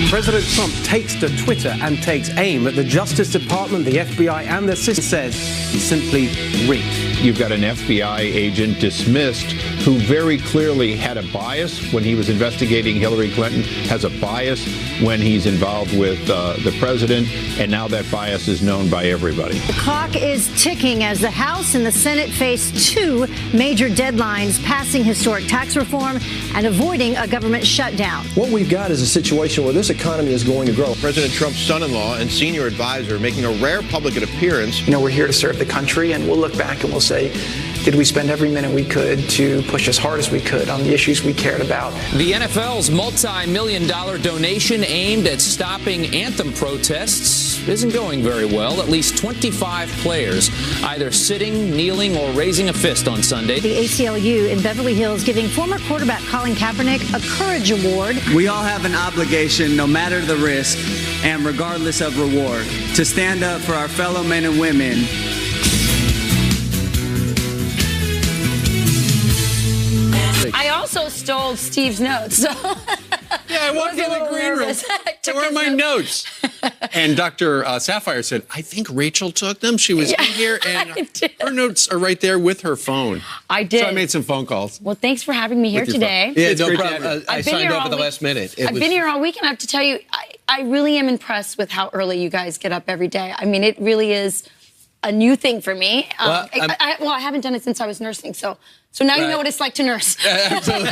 President Trump takes to Twitter and takes aim at the Justice Department, the FBI, and the system. Says he's simply rigged. You've got an FBI agent dismissed who very clearly had a bias when he was investigating Hillary Clinton, has a bias when he's involved with the president, and now that bias is known by everybody. The clock is ticking as the House and the Senate face two major deadlines: passing historic tax reform and avoiding a government shutdown. What we've got is a situation where this economy is going to grow. President Trump's son-in-law and senior advisor making a rare public appearance. You know, we're here to serve the country, and we'll look back and we'll say, did we spend every minute we could to push as hard as we could on the issues we cared about? The NFL's multi-million-dollar donation aimed at stopping anthem protests isn't going very well. At least 25 players either sitting, kneeling, or raising a fist on Sunday. The ACLU in Beverly Hills giving former quarterback Colin Kaepernick a Courage Award. We all have an obligation, no matter the risk and regardless of reward, to stand up for our fellow men and women. I also stole Steve's notes. So yeah, I walked in the green room. Where are my notes? And Dr. Sapphire said, I think Rachel took them. She was in here, and her notes are right there with her phone. I did. So I made some phone calls. Well, thanks for having me here today. Yeah, no problem. I signed up at the last minute. I've been here all week, and I have to tell you, I really am impressed with how early you guys get up every day. I mean, it really is a new thing for me. I haven't done it since I was nursing, so now you know what it's like to nurse. Absolutely.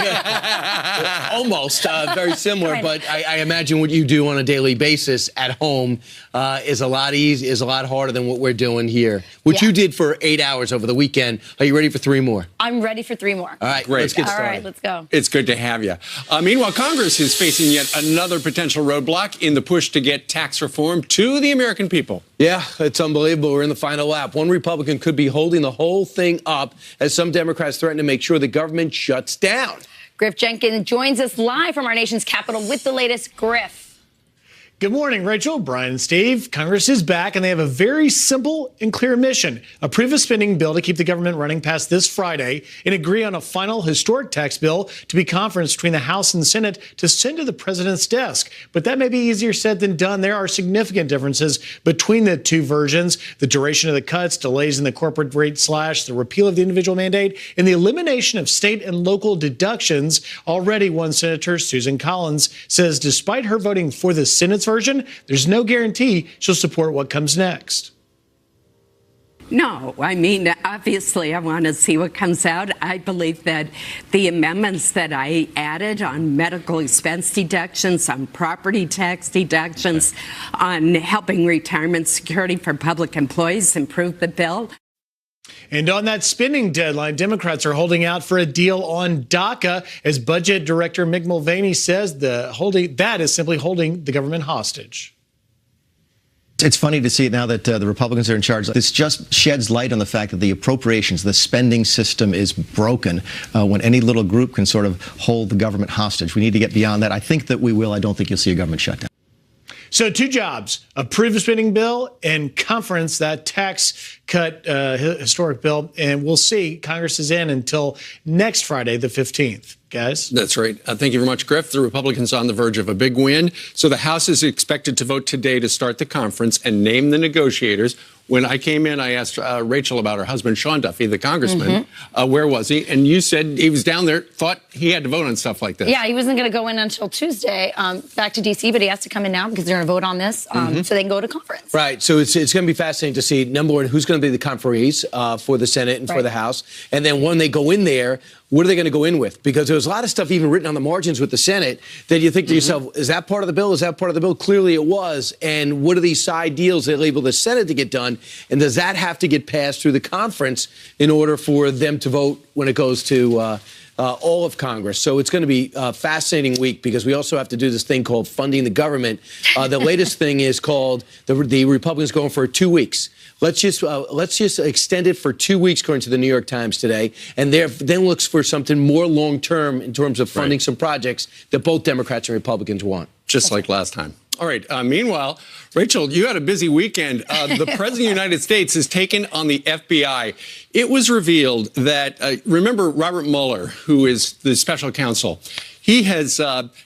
Almost very similar, but I imagine what you do on a daily basis at home is a lot harder than what we're doing here. What you did for 8 hours over the weekend. Are you ready for 3 more? I'm ready for 3 more. All right, great. Let's get started. All right, let's go. It's good to have you. Meanwhile, Congress is facing yet another potential roadblock in the push to get tax reform to the American people. Yeah, it's unbelievable. We're in the final lap. One Republican could be holding the whole thing up as some Democrats threaten to make sure the government shuts down. Griff Jenkins joins us live from our nation's capital with the latest. Griff. Good morning, Rachel, Brian, and Steve. Congress is back, and they have a very simple and clear mission: approve a spending bill to keep the government running past this Friday and agree on a final historic tax bill to be conferenced between the House and the Senate to send to the president's desk. But that may be easier said than done. There are significant differences between the two versions: the duration of the cuts, delays in the corporate rate slash, the repeal of the individual mandate, and the elimination of state and local deductions. Already, one senator, Susan Collins, says despite her voting for the Senate's version, there's no guarantee she'll support what comes next. No, I mean, obviously, I want to see what comes out. I believe that the amendments that I added on medical expense deductions, on property tax deductions, on helping retirement security for public employees improve the bill. And on that spending deadline, Democrats are holding out for a deal on DACA, as Budget Director Mick Mulvaney says that is simply holding the government hostage. It's funny to see it now that the Republicans are in charge. This just sheds light on the fact that the appropriations, the spending system is broken when any little group can sort of hold the government hostage. We need to get beyond that. I think that we will. I don't think you'll see a government shutdown. So 2 jobs: approve a spending bill and conference that tax cut historic bill. And we'll see. Congress is in until next Friday, the 15th. Guys? That's right. Thank you very much, Griff. The Republicans on the verge of a big win. So the House is expected to vote today to start the conference and name the negotiators. When I came in, I asked Rachel about her husband, Sean Duffy, the congressman. Where was he? And you said he was down there, thought he had to vote on stuff like this. Yeah, he wasn't going to go in until Tuesday back to D.C., but he has to come in now because they're going to vote on this so they can go to conference. Right. So it's going to be fascinating to see, number one, who's going to be the conferees for the Senate and for the House. And then when they go in there, what are they going to go in with? Because there was a lot of stuff even written on the margins with the Senate that you think to yourself, is that part of the bill? Is that part of the bill? Clearly it was. And what are these side deals that enable the Senate to get done? And does that have to get passed through the conference in order for them to vote when it goes to all of Congress? So it's going to be a fascinating week because we also have to do this thing called funding the government. The latest thing is called the Republicans going for 2 weeks. Let's just extend it for 2 weeks, according to the New York Times today, and then looks for something more long term in terms of funding some projects that both Democrats and Republicans want. Just like last time. All right. Meanwhile, Rachel, you had a busy weekend. The President of the United States has taken on the FBI. It was revealed that, remember Robert Mueller, who is the special counsel, he has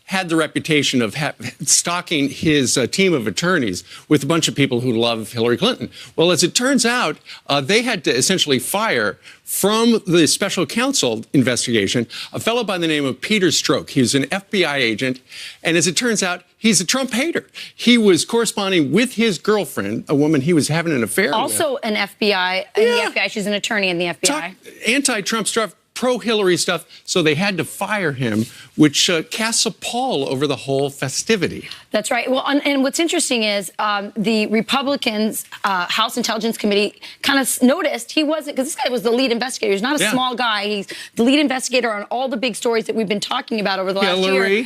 had the reputation of stalking his team of attorneys with a bunch of people who love Hillary Clinton. Well, as it turns out, they had to essentially fire from the special counsel investigation a fellow by the name of Peter Strzok. He's an FBI agent, and as it turns out, he's a Trump hater. He was corresponding with his girlfriend, a woman he was having an affair with. Also an FBI, in the FBI. She's an attorney in the FBI. Anti-Trump stuff, pro-Hillary stuff, so they had to fire him, which casts a pall over the whole festivity. That's right. Well, and what's interesting is the Republicans' House Intelligence Committee kind of noticed he wasn't, because this guy was the lead investigator. He's not a small guy. He's the lead investigator on all the big stories that we've been talking about over the last year.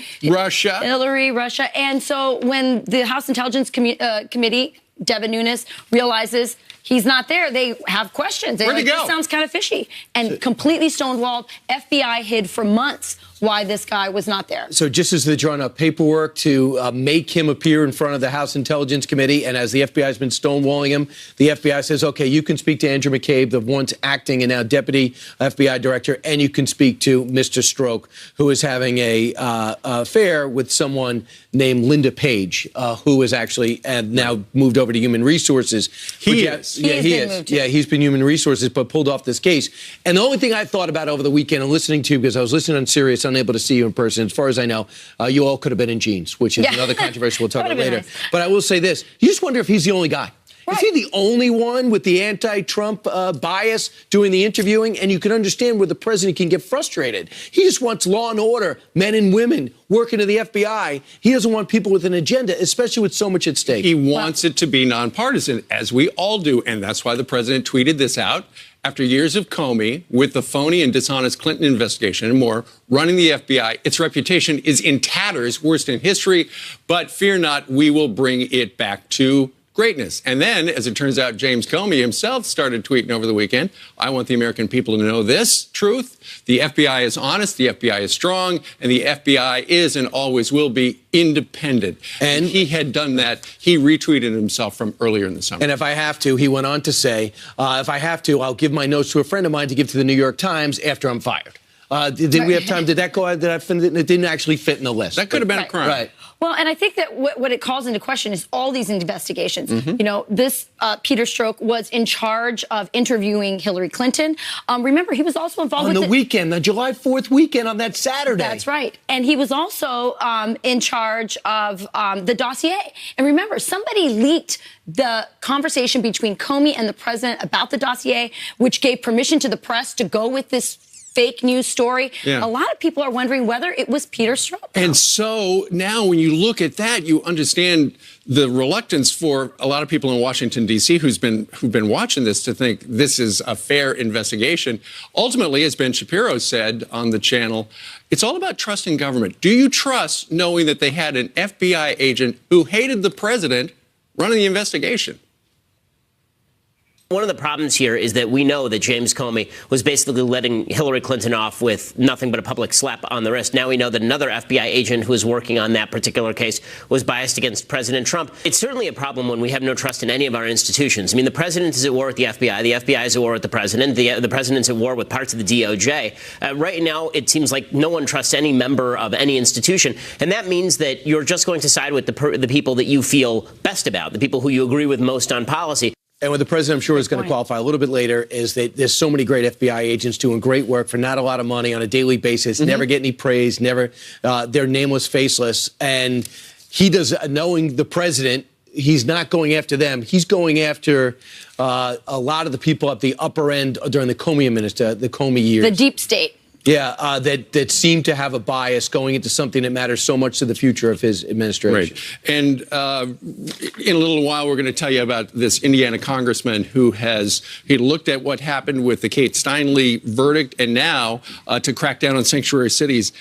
Hillary, Russia. And so when the House Intelligence Committee, Devin Nunes, realizes he's not there, they have questions. Where'd he go? This sounds kind of fishy. And completely stonewalled. FBI hid for months why this guy was not there. So just as they're drawing up paperwork to make him appear in front of the House Intelligence Committee, and as the FBI has been stonewalling him, the FBI says, okay, you can speak to Andrew McCabe, the once acting and now deputy FBI director, and you can speak to Mr. Strzok, who is having a affair with someone named Linda Page, who is actually now moved over to Human Resources. He is. He's been Human Resources, but pulled off this case. And the only thing I thought about over the weekend and listening to you, because I was listening on Sirius, unable to see you in person. As far as I know, you all could have been in jeans, which is another controversy we'll talk about later. Nice. But I will say this. You just wonder if he's the only guy. Right. Is he the only one with the anti-Trump bias doing the interviewing? And you can understand where the president can get frustrated. He just wants law and order, men and women working to the FBI. He doesn't want people with an agenda, especially with so much at stake. He wants it to be nonpartisan, as we all do. And that's why the president tweeted this out. After years of Comey, with the phony and dishonest Clinton investigation and more, running the FBI, its reputation is in tatters, worst in history. But fear not, we will bring it back to greatness. And then, as it turns out, James Comey himself started tweeting over the weekend, I want the American people to know this truth. The FBI is honest, the FBI is strong, and the FBI is and always will be independent. And he had done that. He retweeted himself from earlier in the summer. And if I have to, he went on to say, if I have to, I'll give my notes to a friend of mine to give to the New York Times after I'm fired. Did we have time? Did that go out? It didn't actually fit in the list. That could have been a crime. Right. Well, and I think that what it calls into question is all these investigations. You know, this Peter Strzok was in charge of interviewing Hillary Clinton. Remember, he was also involved on with the weekend, the July 4th weekend on that Saturday. That's right. And he was also in charge of the dossier. And remember, somebody leaked the conversation between Comey and the president about the dossier, which gave permission to the press to go with this fake news story. A lot of people are wondering whether it was Peter Strzok. And so now when you look at that, you understand the reluctance for a lot of people in Washington, D.C. who've been watching this to think this is a fair investigation. Ultimately, as Ben Shapiro said on the channel, it's all about trust in government. Do you trust knowing that they had an FBI agent who hated the president running the investigation? One of the problems here is that we know that James Comey was basically letting Hillary Clinton off with nothing but a public slap on the wrist. Now we know that another FBI agent who was working on that particular case was biased against President Trump. It's certainly a problem when we have no trust in any of our institutions. I mean, the president is at war with the FBI is at war with the president, the president's at war with parts of the DOJ. Right now, it seems like no one trusts any member of any institution, and that means that you're just going to side with the people that you feel best about, the people who you agree with most on policy. And what the president, I'm sure, is going to qualify a little bit later is that there's so many great FBI agents doing great work for not a lot of money on a daily basis, never get any praise, they're nameless, faceless. And he does, knowing the president, he's not going after them. He's going after a lot of the people at the upper end during the Comey years. The deep state. Yeah, that seem to have a bias going into something that matters so much to the future of his administration. Right. And in a little while, we're going to tell you about this Indiana congressman who he looked at what happened with the Kate Steinle verdict, and now to crack down on sanctuary cities,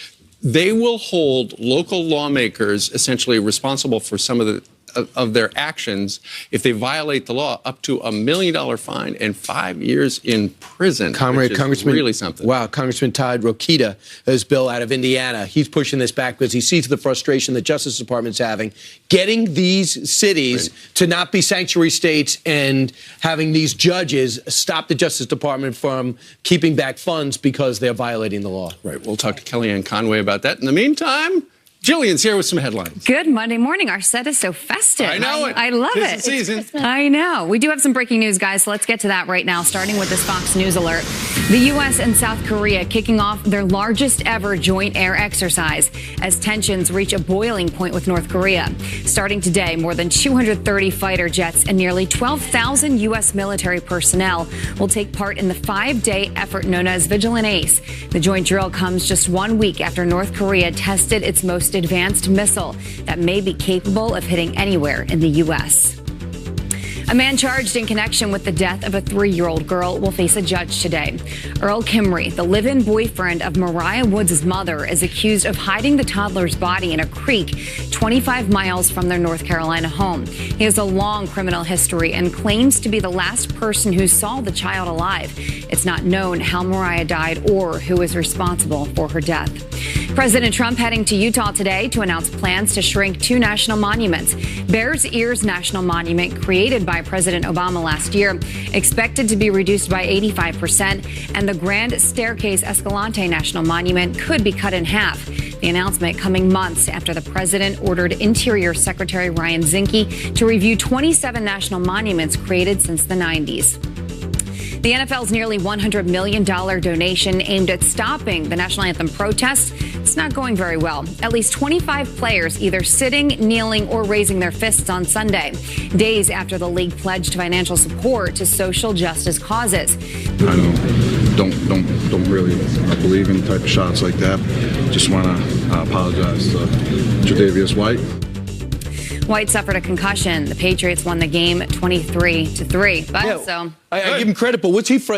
they will hold local lawmakers essentially responsible for some of the of their actions if they violate the law, up to $1 million fine and 5 years in prison. Congressman, really something. Wow, Congressman Todd Rokita, his bill out of Indiana, he's pushing this back because he sees the frustration the Justice Department's having, getting these cities to not be sanctuary states and having these judges stop the Justice Department from keeping back funds because they're violating the law. Right. We'll talk to Kellyanne Conway about that. In the meantime, Jillian's here with some headlines. Good Monday morning. Our set is so festive. I know it. I love it. It's the season. I know. We do have some breaking news, guys, so let's get to that right now, starting with this Fox News alert. The U.S. and South Korea kicking off their largest ever joint air exercise as tensions reach a boiling point with North Korea. Starting today, more than 230 fighter jets and nearly 12,000 U.S. military personnel will take part in the 5-day effort known as Vigilant Ace. The joint drill comes just 1 week after North Korea tested its most advanced missile that may be capable of hitting anywhere in the U.S. A man charged in connection with the death of a 3-year-old girl will face a judge today. Earl Kimry, the live-in boyfriend of Mariah Woods' mother, is accused of hiding the toddler's body in a creek 25 miles from their North Carolina home. He has a long criminal history and claims to be the last person who saw the child alive. It's not known how Mariah died or who is responsible for her death. President Trump heading to Utah today to announce plans to shrink 2 national monuments. Bears Ears National Monument, created by President Obama last year, expected to be reduced by 85%, and the Grand Staircase Escalante National Monument could be cut in half. The announcement coming months after the president ordered Interior Secretary Ryan Zinke to review 27 national monuments created since the 90s. The NFL's nearly $100 million donation aimed at stopping the national anthem protests, it's not going very well. At least 25 players either sitting, kneeling, or raising their fists on Sunday, days after the league pledged financial support to social justice causes. I don't really believe in type of shots like that. Just want to apologize to Tre'Davious White. White suffered a concussion. The Patriots won the game 23-3. But yeah, I give him credit, but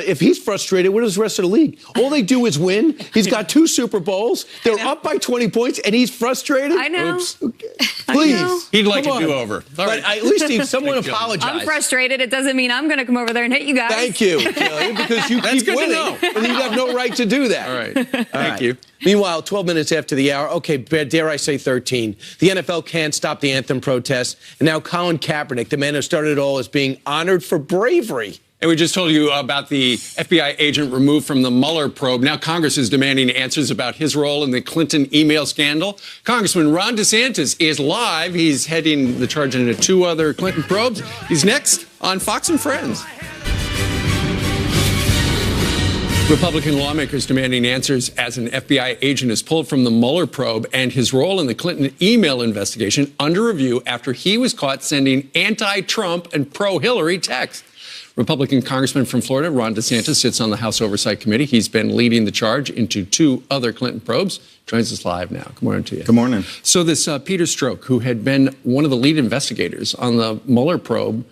if he's frustrated, what is the rest of the league? All they do is win. He's got 2 Super Bowls. They're up by 20 points, and he's frustrated. I know. Oops. Please. He'd like a do-over. But at least someone apologized. I'm frustrated. It doesn't mean I'm going to come over there and hit you guys. Thank you, Kelly, because you keep winning, and you have no right to do that. All right. Thank you. Meanwhile, 12 minutes after the hour, okay, dare I say 13, the NFL can't stop the anthem protests, and now Colin Kaepernick, the man who started it all, is being honored for bravery. And we just told you about the FBI agent removed from the Mueller probe. Now Congress is demanding answers about his role in the Clinton email scandal. Congressman Ron DeSantis is live. He's heading the charge into 2 other Clinton probes. He's next on Fox and Friends. Republican lawmakers demanding answers as an FBI agent is pulled from the Mueller probe and his role in the Clinton email investigation under review after he was caught sending anti-Trump and pro-Hillary texts. Republican Congressman from Florida, Ron DeSantis, sits on the House Oversight Committee. He's been leading the charge into 2 other Clinton probes. Joins us live now. Good morning to you. Good morning. So this Peter Strzok, who had been one of the lead investigators on the Mueller probe,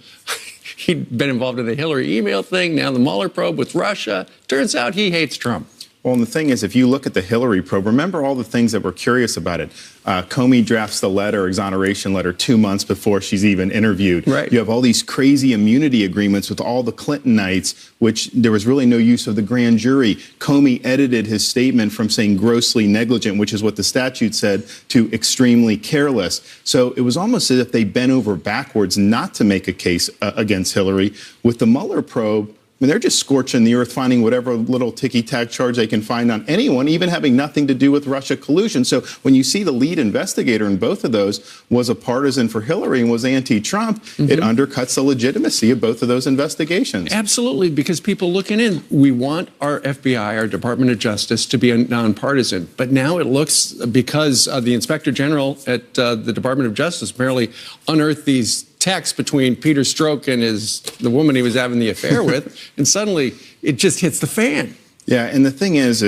he'd been involved in the Hillary email thing, now the Mueller probe with Russia. Turns out he hates Trump. Well, and the thing is, if you look at the Hillary probe, remember all the things that were curious about it. Comey drafts the letter, exoneration letter, 2 months before she's even interviewed. Right. You have all these crazy immunity agreements with all the Clintonites, which there was really no use of the grand jury. Comey edited his statement from saying grossly negligent, which is what the statute said, to extremely careless. So it was almost as if they bent over backwards not to make a case against Hillary. With the Mueller probe, I mean, they're just scorching the earth, finding whatever little ticky-tack charge they can find on anyone, even having nothing to do with Russia collusion. So when you see the lead investigator in both of those was a partisan for Hillary and was anti-Trump, it undercuts the legitimacy of both of those investigations. Absolutely, because people looking in, we want our FBI, our Department of Justice, to be nonpartisan. But now it looks, because the Inspector General at the Department of Justice apparently unearthed these text between Peter Strzok and the woman he was having the affair with, and suddenly it just hits the fan. Yeah, and the thing is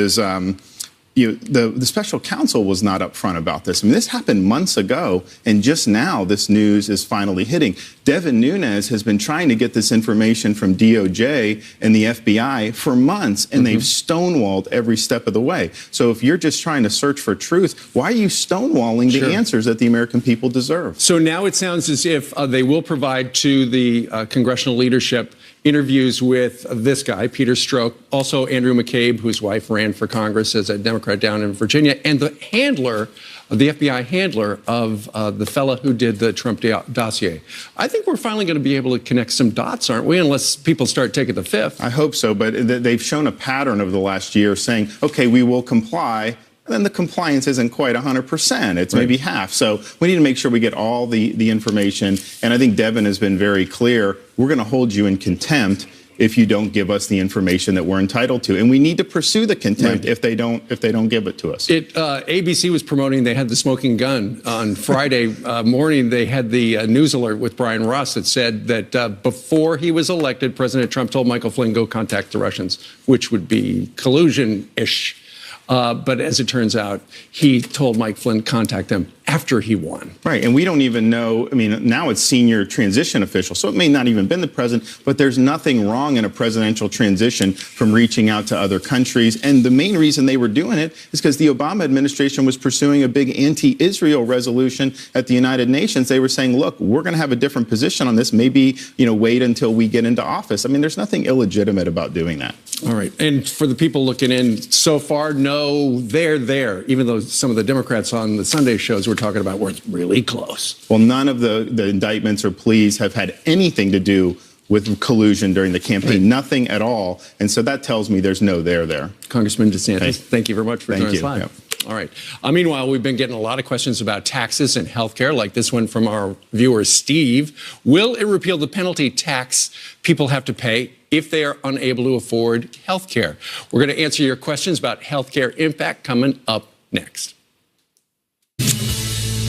the special counsel was not upfront about this. I mean, this happened months ago, and just now this news is finally hitting. Devin Nunes has been trying to get this information from DOJ and the FBI for months, and they've stonewalled every step of the way. So if you're just trying to search for truth, why are you stonewalling the answers that the American people deserve? So now it sounds as if they will provide to the congressional leadership interviews with this guy, Peter Strzok, also Andrew McCabe, whose wife ran for Congress as a Democrat down in Virginia, and the handler, the FBI handler of the fella who did the Trump dossier. I think we're finally going to be able to connect some dots, aren't we, unless people start taking the fifth? I hope so, but they've shown a pattern over the last year saying, okay, we will comply. And then the compliance isn't quite 100%. It's maybe half. So we need to make sure we get all the information. And I think Devin has been very clear. We're going to hold you in contempt if you don't give us the information that we're entitled to. And we need to pursue the contempt if they don't give it to us. ABC was promoting, they had the smoking gun on Friday morning. They had the news alert with Brian Ross that said that before he was elected, President Trump told Michael Flynn, go contact the Russians, which would be collusion-ish. But as it turns out, he told Mike Flynn contact them after he won. Right, and we don't even know, I mean, now it's senior transition official, so it may not even been the president, but there's nothing wrong in a presidential transition from reaching out to other countries. And the main reason they were doing it is because the Obama administration was pursuing a big anti-Israel resolution at the United Nations. They were saying, look, we're going to have a different position on this. Maybe, wait until we get into office. I mean, there's nothing illegitimate about doing that. All right. And for the people looking in, so far, no, they're there, even though some of the Democrats on the Sunday shows we're talking about were really close. Well, none of the indictments or pleas have had anything to do with collusion during the campaign, nothing at all. And so that tells me there's no there. Congressman DeSantis, thank you very much for joining us live. Yep. All right. Meanwhile, we've been getting a lot of questions about taxes and health care, like this one from our viewer, Steve. Will it repeal the penalty tax people have to pay if they are unable to afford health care? We're going to answer your questions about health care impact coming up next.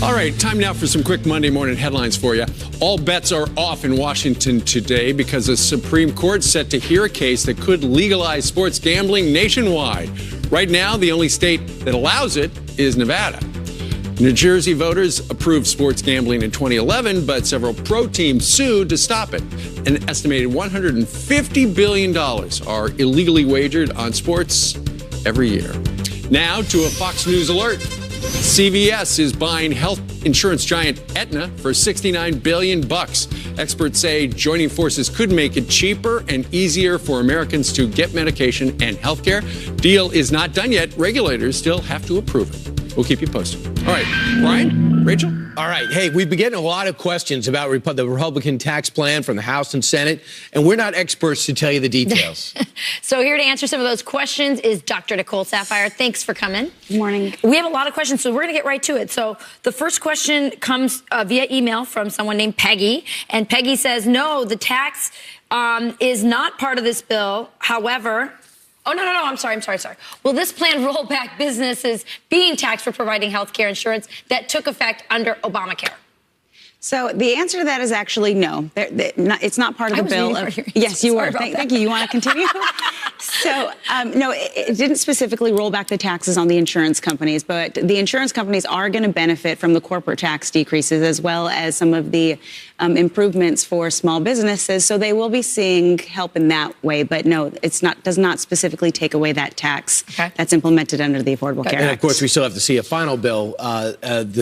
All right, time now for some quick Monday morning headlines for you. All bets are off in Washington today because the Supreme Court is set to hear a case that could legalize sports gambling nationwide. Right now, the only state that allows it is Nevada. New Jersey voters approved sports gambling in 2011, but several pro teams sued to stop it. An estimated $150 billion are illegally wagered on sports every year. Now to a Fox News alert. CVS is buying health insurance giant Aetna for $69 billion. Experts say joining forces could make it cheaper and easier for Americans to get medication and health care. Deal is not done yet. Regulators still have to approve it. We'll keep you posted. All right, Brian, Rachel? All right. Hey, we've been getting a lot of questions about the Republican tax plan from the House and Senate, and we're not experts to tell you the details. So here to answer some of those questions is Dr. Nicole Saphier. Thanks for coming. Good morning. We have a lot of questions, so we're going to get right to it. So the first question comes via email from someone named Peggy, and Peggy says, no, the tax is not part of this bill. However... Oh, no, I'm sorry. Will this plan roll back businesses being taxed for providing health care insurance that took effect under Obamacare? So the answer to that is actually no. It's not part of the bill. Yes, you were. Thank you. You want to continue? So, no, it didn't specifically roll back the taxes on the insurance companies, but the insurance companies are going to benefit from the corporate tax decreases as well as some of the improvements for small businesses. So they will be seeing help in that way. But no, does not specifically take away that tax that's implemented under the Affordable Care Act. And of course, we still have to see a final bill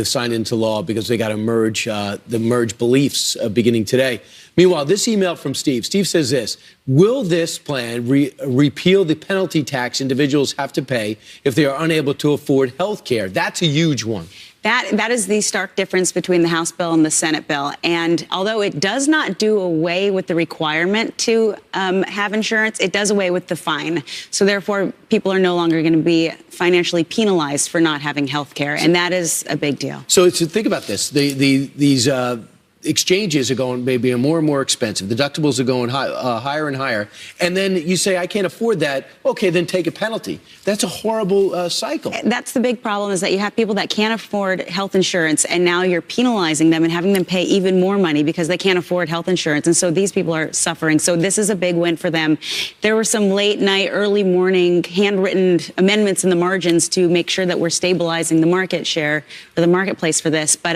signed into law because they got to merge the merged beliefs beginning today. Meanwhile, this email from Steve. Steve says this: will this plan repeal the penalty tax individuals have to pay if they are unable to afford health care? That's a huge one. That is the stark difference between the House bill and the Senate bill. And although it does not do away with the requirement to have insurance, it does away with the fine. So therefore, people are no longer going to be financially penalized for not having health care. And that is a big deal. So think about this. These exchanges are going maybe more and more expensive. Deductibles are going higher and higher. And then you say, I can't afford that. Okay, then take a penalty. That's a horrible cycle. That's the big problem, is that you have people that can't afford health insurance, and now you're penalizing them and having them pay even more money because they can't afford health insurance. And so these people are suffering. So this is a big win for them. There were some late night, early morning handwritten amendments in the margins to make sure that we're stabilizing the market share or the marketplace for this. But,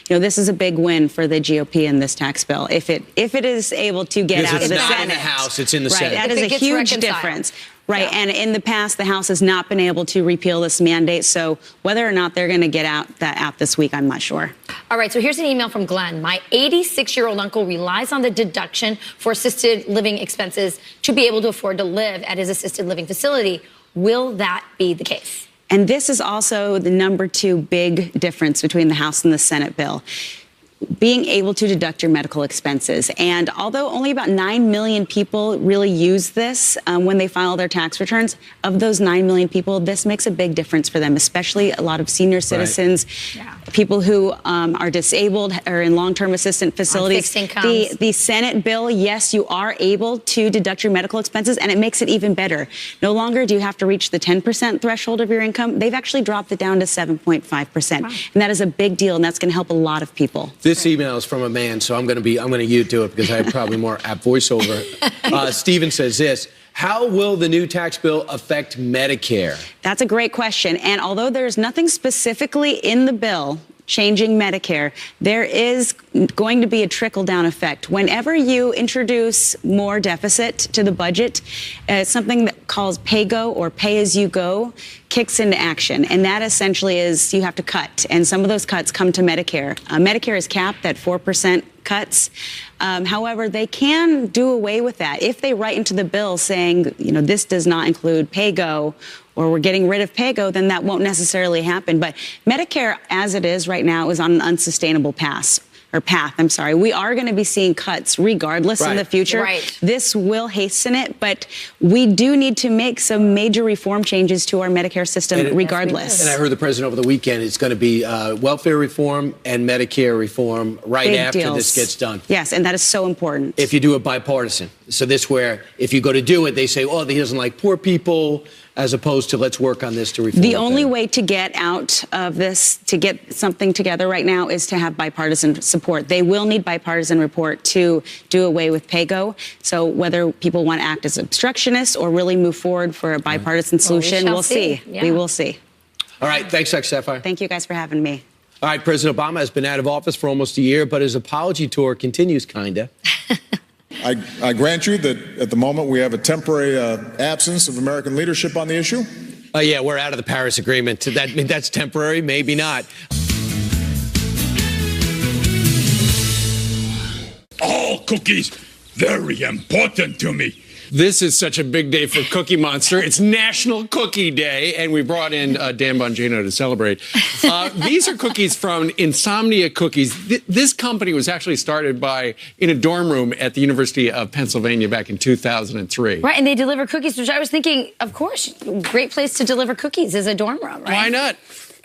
this is a big win for the GOP in this tax bill. If it is able to get out of the Senate. It's not in the House, it's in the Senate. That is a huge difference. Right. Yeah. And in the past, the House has not been able to repeal this mandate. So whether or not they're going to get that out this week, I'm not sure. All right. So here's an email from Glenn. My 86-year-old uncle relies on the deduction for assisted living expenses to be able to afford to live at his assisted living facility. Will that be the case? And this is also the number 2 big difference between the House and the Senate bill. Being able to deduct your medical expenses. And although only about 9 million people really use this when they file their tax returns, of those 9 million people, this makes a big difference for them, especially a lot of senior citizens, people who are disabled or in long-term assistance facilities. The Senate bill, yes, you are able to deduct your medical expenses, and it makes it even better. No longer do you have to reach the 10% threshold of your income. They've actually dropped it down to 7.5%. Wow. And that is a big deal, and that's going to help a lot of people. This email is from a man, so I'm going to you do it because I have probably more apt voiceover. Steven says this: how will the new tax bill affect Medicare? That's a great question. And although there's nothing specifically in the bill changing Medicare, there is going to be a trickle-down effect. Whenever you introduce more deficit to the budget, something that calls PAYGO or pay-as-you-go kicks into action. And that essentially is you have to cut. And some of those cuts come to Medicare. Medicare is capped at 4% cuts. However, they can do away with that. If they write into the bill saying, this does not include PAYGO, or we're getting rid of PAYGO, then that won't necessarily happen. But Medicare, as it is right now, is on an unsustainable path. We are going to be seeing cuts regardless in the future. Right. This will hasten it, but we do need to make some major reform changes to our Medicare system regardless. And I heard the president over the weekend, it's going to be welfare reform and Medicare reform Big after deals. This gets done. Yes, and that is so important. If you do it bipartisan. So this where if you go to do it, they say, he doesn't like poor people, as opposed to let's work on this to reform. The only way to get out of this, to get something together right now, is to have bipartisan support. They will need bipartisan support to do away with PAYGO. So whether people want to act as obstructionists or really move forward for a bipartisan solution, we'll see. Yeah. We will see. All right. Thanks, Dr. Sapphire. Thank you guys for having me. All right. President Obama has been out of office for almost a year, but his apology tour continues, kinda. I grant you that at the moment we have a temporary absence of American leadership on the issue. Yeah, we're out of the Paris Agreement. That's temporary, maybe not. All cookies, very important to me. This is such a big day for Cookie Monster. It's National Cookie Day, and we brought in Dan Bongino to celebrate. These are cookies from Insomnia Cookies. This company was actually started in a dorm room at the University of Pennsylvania back in 2003. Right, and they deliver cookies, which I was thinking, of course, great place to deliver cookies is a dorm room, right? Why not?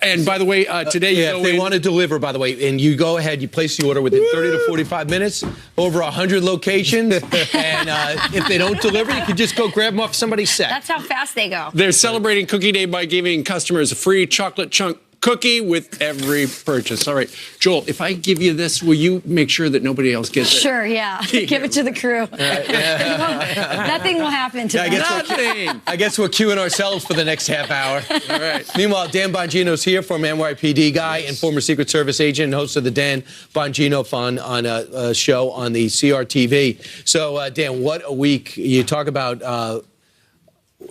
And by the way, today if they want to deliver, by the way, and you go ahead, you place the order within 30 to 45 minutes, over 100 locations, and if they don't deliver, you can just go grab them off somebody's set. That's how fast they go. They're celebrating Cookie Day by giving customers a free chocolate chunk cookie with every purchase. All right, Joel, if I give you this, will you make sure that nobody else gets it? Sure, yeah. Give it to the crew. Nothing will happen to them. I guess we're queuing ourselves for the next half hour. All right. Meanwhile, Dan Bongino's here, former NYPD guy and former Secret Service agent, and host of the Dan Bongino Fund on a show on the CRTV. So, Dan, what a week. You talk about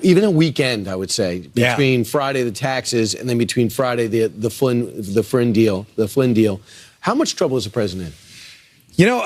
even a weekend, I would say, between Friday the taxes and then between Friday the Flynn deal. How much trouble is the president in?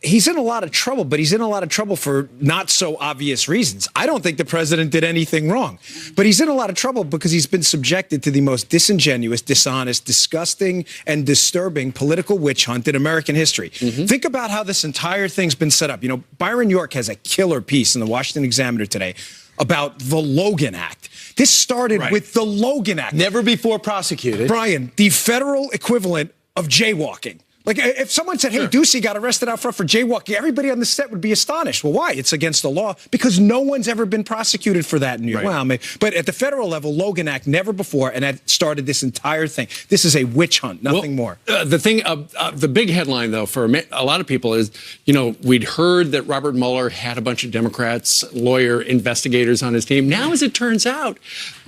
He's in a lot of trouble, but he's in a lot of trouble for not so obvious reasons. I don't think the president did anything wrong, but he's in a lot of trouble because he's been subjected to the most disingenuous, dishonest, disgusting, and disturbing political witch hunt in American history. Think about how this entire thing's been set up. Byron York has a killer piece in the Washington Examiner today about the Logan Act. This started with the Logan Act. Never before prosecuted. Brian, the federal equivalent of jaywalking. Like, if someone said, hey, Ducey got arrested out front for jaywalking, everybody on the set would be astonished. Well, why? It's against the law. Because no one's ever been prosecuted for that in New York. Right. Well, but at the federal level, Logan Act, never before, and that started this entire thing. This is a witch hunt, nothing more. The big headline, though, for a lot of people is, we'd heard that Robert Mueller had a bunch of Democrats, lawyer, investigators on his team. Now, as it turns out,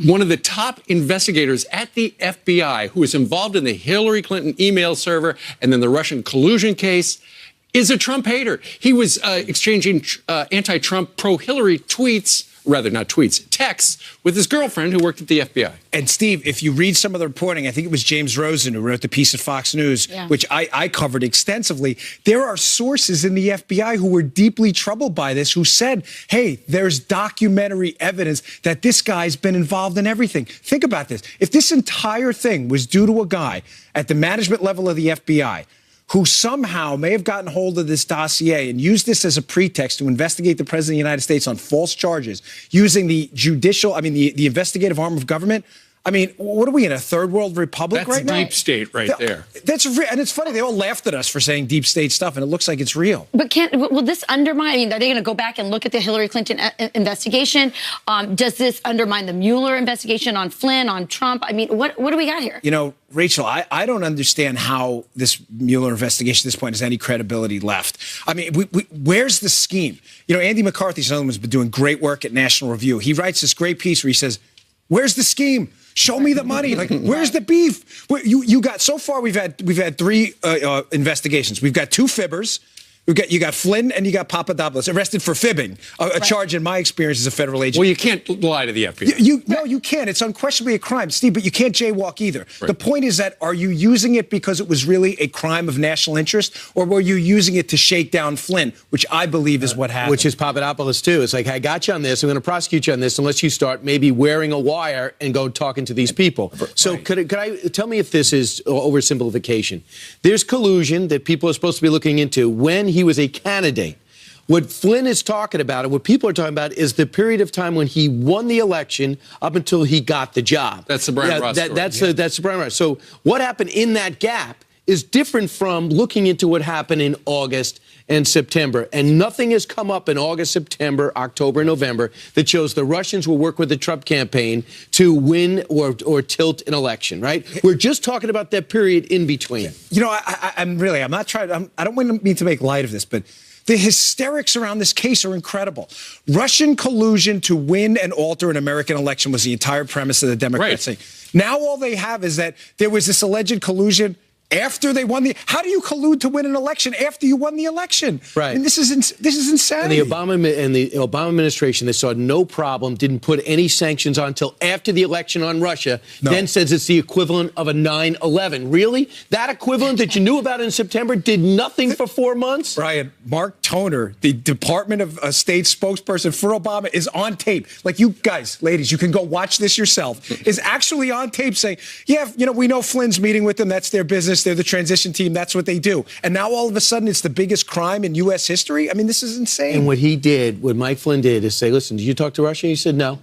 one of the top investigators at the FBI, who was involved in the Hillary Clinton email server and then the Russian collusion case, is a Trump hater. He was exchanging anti-Trump, pro-Hillary texts with his girlfriend who worked at the FBI. And Steve, if you read some of the reporting, I think it was James Rosen who wrote the piece at Fox News, which I covered extensively. There are sources in the FBI who were deeply troubled by this, who said, hey, there's documentary evidence that this guy's been involved in everything. Think about this. If this entire thing was due to a guy at the management level of the FBI who somehow may have gotten hold of this dossier and used this as a pretext to investigate the president of the United States on false charges, using the the investigative arm of government. I mean, what are we in, a third world republic right now? That's deep state right there. And it's funny, they all laughed at us for saying deep state stuff, and it looks like it's real. But will this undermine, are they going to go back and look at the Hillary Clinton investigation? Does this undermine the Mueller investigation on Flynn, on Trump? I mean, what do we got here? Rachel, I don't understand how this Mueller investigation at this point has any credibility left. I mean, where's the scheme? Andy McCarthy's another one's been doing great work at National Review. He writes this great piece where he says, where's the scheme? Show me the money. Like, where's the beef? You got, so far we've had 3 investigations. We've got 2 fibbers. You got Flynn and you got Papadopoulos arrested for fibbing, a charge in my experience as a federal agent. Well, you can't lie to the FBI. No, you can't. It's unquestionably a crime, Steve, but you can't jaywalk either. Right. The point is that, are you using it because it was really a crime of national interest, or were you using it to shake down Flynn, which I believe is what happened? Which is Papadopoulos, too. It's like, I got you on this. I'm going to prosecute you on this unless you start maybe wearing a wire and go talking to these people. So could I tell me if this is oversimplification? There's collusion that people are supposed to be looking into when he was a candidate. What Flynn is talking about and what people are talking about is the period of time when he won the election up until he got the job. That's the Brian Ross story. That's the Brian Ross. So what happened in that gap is different from looking into what happened in August and September. And nothing has come up in August, September, October, and November that shows the Russians will work with the Trump campaign to win or tilt an election, right? We're just talking about that period in between. I don't mean to make light of this, but the hysterics around this case are incredible. Russian collusion to win and alter an American election was the entire premise of the Democrats thing. Now all they have is that there was this alleged collusion after they won how do you collude to win an election after you won the election? Right. I mean, this is insanity. And the Obama administration, they saw no problem, didn't put any sanctions on until after the election on Russia, then says it's the equivalent of a 9/11. Really? That equivalent that you knew about in September did nothing for 4 months? Brian, Mark Toner, the Department of State spokesperson for Obama, is on tape. Like, you guys, ladies, you can go watch this yourself, is actually on tape saying, we know Flynn's meeting with them. That's their business. They're the transition team. That's what they do. And now all of a sudden it's the biggest crime in U.S. history? I mean, this is insane. And what Mike Flynn did is say, listen, did you talk to Russia? He said no.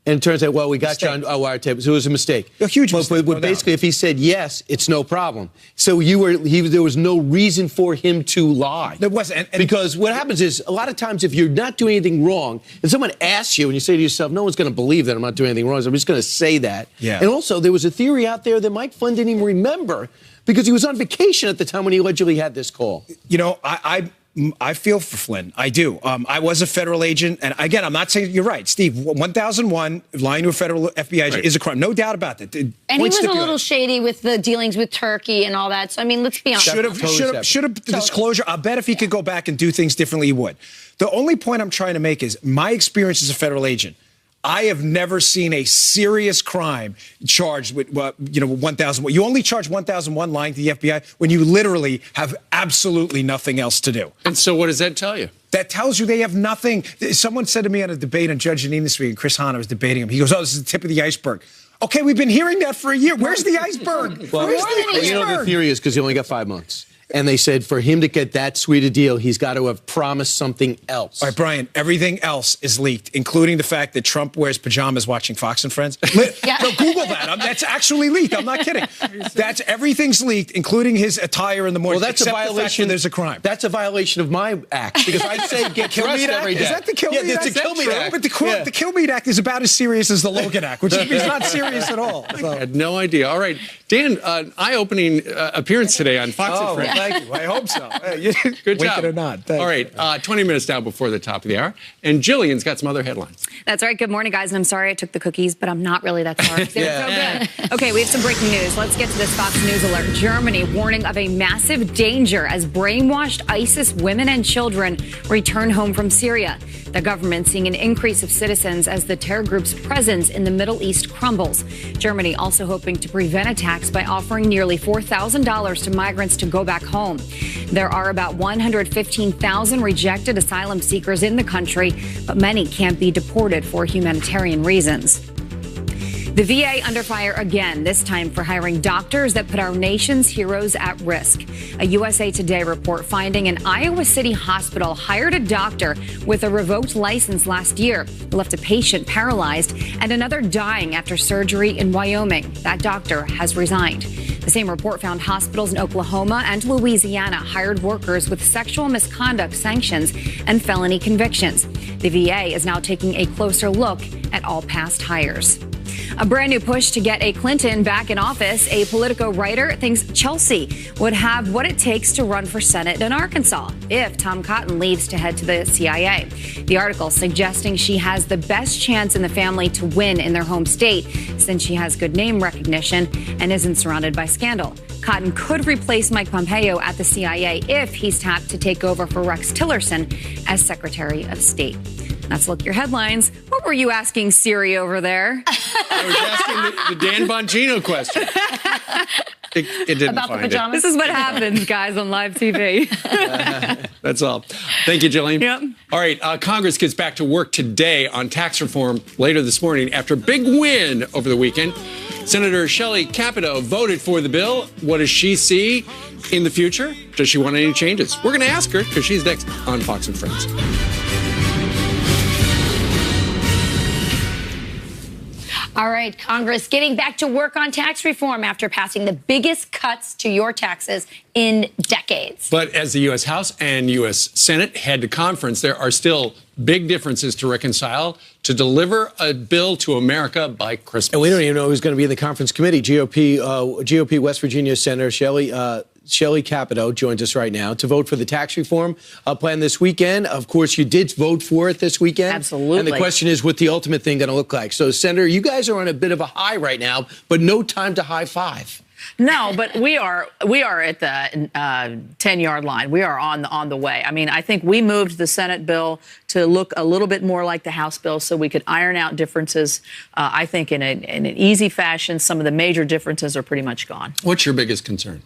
And it turns out, we got you on our wiretap. So it was a mistake. A huge mistake. But basically, if he said yes, it's no problem. So there was no reason for him to lie. There wasn't. Because what happens is, a lot of times, if you're not doing anything wrong, and someone asks you, and you say to yourself, no one's going to believe that I'm not doing anything wrong, so I'm just going to say that. Yeah. And also, there was a theory out there that Mike Flynn didn't even remember because he was on vacation at the time when he allegedly had this call. I feel for Flynn. I do. I was a federal agent. And again, I'm not saying you're right. Steve, 1001, lying to a federal FBI agent is a crime. No doubt about that. And he was a little shady with the dealings with Turkey and all that. So, I mean, let's be honest. Should have disclosure. I bet if he could go back and do things differently, he would. The only point I'm trying to make is my experience as a federal agent. I have never seen a serious crime charged with, 1001. You only charge 1001 lying to the FBI when you literally have absolutely nothing else to do. And so what does that tell you? That tells you they have nothing. Someone said to me on a debate on Judge Jeanine this week, and Chris Hanna was debating him. He goes, this is the tip of the iceberg. Okay, we've been hearing that for a year. Where's the iceberg? Where's the iceberg? The theory is because you only got 5 months. And they said for him to get that sweet a deal, he's got to have promised something else. All right, Brian, everything else is leaked, including the fact that Trump wears pajamas watching Fox and Friends. No, Google that. That's actually leaked. I'm not kidding. Everything's leaked, including his attire in the morning. Well, that's a violation. There's a crime. That's a violation of my act, because I say get Kill dressed Meat every Act? day. Is that the Kill Meat Act? It's the Kill Meat Act. But the Kill Meat Act is about as serious as the Logan Act, which is not serious at all. So. I had no idea. All right, Dan, eye-opening appearance today on Fox and Friends. Thank you. I hope so. Good Wink job. it or not. All right, 20 minutes down before the top of the hour, and Jillian's got some other headlines. That's right. Good morning, guys. And I'm sorry I took the cookies, but I'm not really that sorry. They're so good. Okay, we have some breaking news. Let's get to this Fox News alert. Germany warning of a massive danger as brainwashed ISIS women and children return home from Syria. The government seeing an increase of citizens as the terror group's presence in the Middle East crumbles. Germany also hoping to prevent attacks by offering nearly $4,000 to migrants to go back home. There are about 115,000 rejected asylum seekers in the country, but many can't be deported for humanitarian reasons. The VA under fire again, this time for hiring doctors that put our nation's heroes at risk. A USA Today report finding an Iowa City hospital hired a doctor with a revoked license last year, left a patient paralyzed and another dying after surgery in Wyoming. That doctor has resigned. The same report found hospitals in Oklahoma and Louisiana hired workers with sexual misconduct sanctions and felony convictions. The VA is now taking a closer look at all past hires. A brand new push to get a Clinton back in office. A Politico writer thinks Chelsea would have what it takes to run for Senate in Arkansas if Tom Cotton leaves to head to the CIA. The article suggesting she has the best chance in the family to win in their home state since she has good name recognition and isn't surrounded by scandal. Cotton could replace Mike Pompeo at the CIA if he's tapped to take over for Rex Tillerson as Secretary of State. Let's look at your headlines. What were you asking Siri over there? I was asking the Dan Bongino question. It didn't About find the pajamas? This is what happens, guys, on live TV. That's all. Thank you, Jillian. Yep. All right, Congress gets back to work today on tax reform later this morning after a big win over the weekend. Senator Shelley Capito voted for the bill. What does she see in the future? Does she want any changes? We're going to ask her because she's next on Fox and Friends. All right, Congress getting back to work on tax reform after passing the biggest cuts to your taxes in decades. But as the U.S. House and U.S. Senate head to conference, there are still big differences to reconcile to deliver a bill to America by Christmas. And we don't even know who's going to be in the conference committee. GOP West Virginia Senator Shelley Capito joins us right now to vote for the tax reform plan this weekend. Of course, you did vote for it this weekend. Absolutely. And the question is, what the ultimate thing going to look like? So, Senator, you guys are on a bit of a high right now, but no time to high five. No, but we are at the 10-yard line. We are on the way. I mean, I think we moved the Senate bill to look a little bit more like the House bill so we could iron out differences. I think in an easy fashion, some of the major differences are pretty much gone. What's your biggest concern?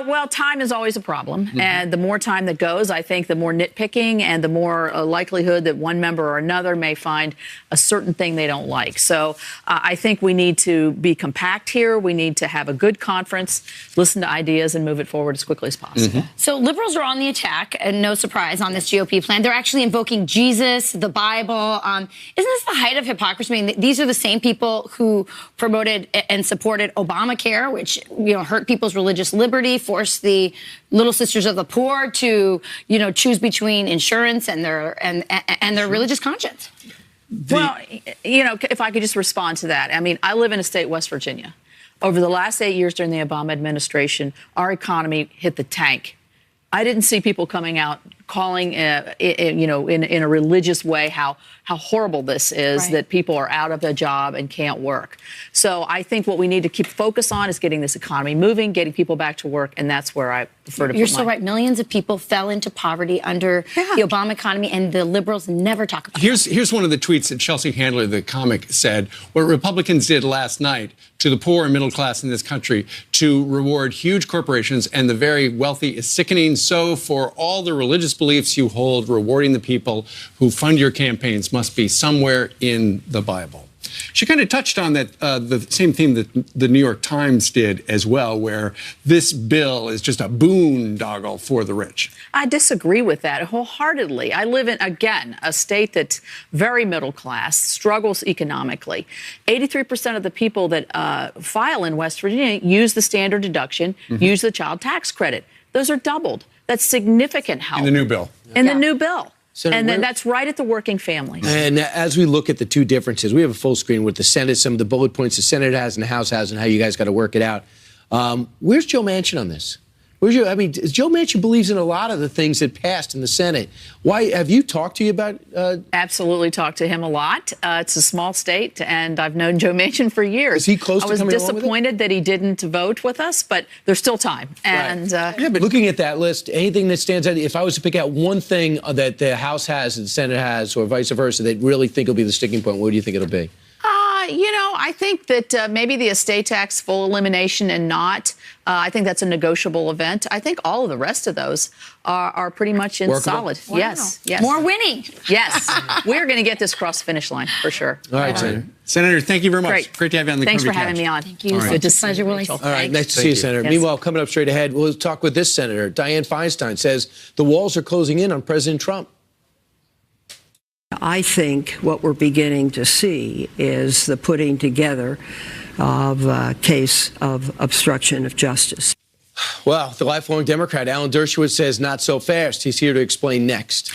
Well, time is always a problem. Mm-hmm. And the more time that goes, I think the more nitpicking and the more likelihood that one member or another may find a certain thing they don't like. So I think we need to be compact here. We need to have a good conference, listen to ideas, and move it forward as quickly as possible. Mm-hmm. So liberals are on the attack, and no surprise on this GOP plan. They're actually invoking Jesus, the Bible. Isn't this the height of hypocrisy? I mean, these are the same people who promoted and supported Obamacare, which hurt people's religious liberty, forced the Little Sisters of the Poor to choose between insurance and their religious conscience. Well, if I could just respond to that. I mean, I live in a state, West Virginia. Over the last 8 years during the Obama administration, our economy hit the tank. I didn't see people coming out calling, in a religious way how horrible this is, right, that people are out of a job and can't work. So I think what we need to keep focus on is getting this economy moving, getting people back to work, and that's where I prefer to put You're so right. Millions of people fell into poverty under the Obama economy, and the liberals never talk about it. Here's one of the tweets that Chelsea Handler, the comic, said. What Republicans did last night to the poor and middle class in this country to reward huge corporations and the very wealthy is sickening. So for all the religious beliefs you hold, rewarding the people who fund your campaigns must be somewhere in the Bible. She kind of touched on that the same theme that the New York Times did as well, where this bill is just a boondoggle for the rich. I disagree with that wholeheartedly. I live in, again, a state that's very middle class, struggles economically. 83% of the people that file in West Virginia use the standard deduction, use the child tax credit. Those are doubled. That's significant help. In the new bill. In the new bill. Senator, and then that's right at the working family. And as we look at the two differences, we have a full screen with the Senate, some of the bullet points the Senate has and the House has, and how you guys got to work it out. Where's Joe Manchin on this? Joe Manchin believes in a lot of the things that passed in the Senate. Why have you talked to you about? Absolutely talked to him a lot. It's a small state, and I've known Joe Manchin for years. Is he close to coming along with it? I was disappointed that he didn't vote with us, but there's still time. And but looking at that list, anything that stands out, if I was to pick out one thing that the House has and the Senate has, or vice versa, that really think will be the sticking point, what do you think it'll be? I think that maybe the estate tax full elimination and not. I think that's a negotiable event. I think all of the rest of those are pretty much in solid. Wow. Yes. More winning. Yes. We're going to get this across the finish line for sure. All right, Senator. Senator, thank you very much. Great to have you on the Thanks for Columbia having me on. Thank you. All right. Good to see you, Willie. All right, nice to see you, Senator. Yes. Meanwhile, coming up straight ahead, we'll talk with this senator. Dianne Feinstein says the walls are closing in on President Trump. I think what we're beginning to see is the putting together of a case of obstruction of justice. Well, the lifelong Democrat, Alan Dershowitz, says not so fast. He's here to explain next.